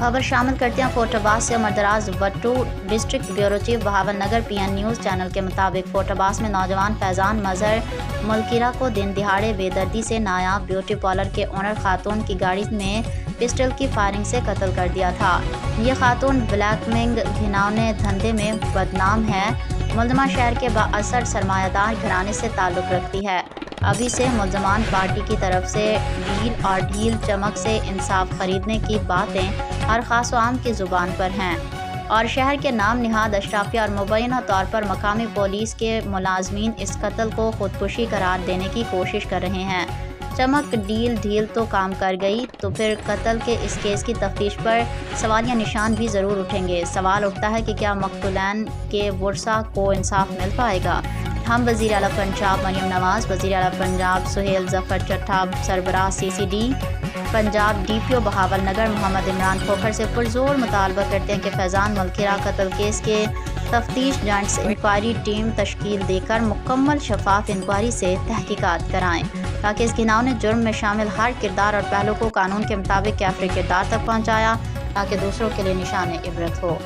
खबर शामिल करते हैं फोर्टाबाद से। उमरदराज Wattoo district bureau chief Bahawalnagar PN news channel के मुताबिक फोर्टाबाद में नौजवान फैज़ान मजहर मुल्किरा को दिन दिहाड़े बेदर्दी से नायाब ब्यूटी पार्लर के ओनर खातून की गाड़ी में पिस्टल की फायरिंग से कत्ल कर दिया था। ये खातून ब्लैकमेलिंग घिनौने धंधे में बदनाम है। मुलजमा शहर के बाअसर सरमायादार घराने से ताल्लुक़ रखती है। अभी से मुलजमान पार्टी की तरफ से डील और ढील चमक से इंसाफ खरीदने की बातें हर खास आम की ज़ुबान पर हैं और शहर के नाम निहाद अशराफिया और मुबैना तौर पर मकामी पुलिस के मुलाजमीन इस कत्ल को खुदकुशी करार देने की कोशिश कर रहे हैं। चमक डील ढील तो काम कर गई तो फिर कत्ल के इस केस की तफ्तीश पर सवालिया निशान भी ज़रूर उठेंगे। सवाल उठता है कि क्या मकतूलैन के वर्सा को इंसाफ मिल पाएगा। हम वज़ीर आला पंजाब मरियम नवाज़, वज़ीर आला पंजाब सुहेल ज़फ़र चट्ठा, सरबराह CCD पंजाब DPO बहावलनगर मोहम्मद इमरान खोखर से पुरज़ोर मुतालबा करते हैं कि फैज़ान मुल्किरा कत्ल केस के तफ्तीश जॉइंट इंक्वायरी टीम तश्कील देकर मुकम्मल शफाफ इंक्वायरी से तहकीकात कराएँ ताकि इस घिनौने जुर्म में शामिल हर किरदार और पहलू को कानून के मुताबिक कैफरे किरदार तक पहुँचाया ताकि दूसरों के लिए निशान इबरत हो।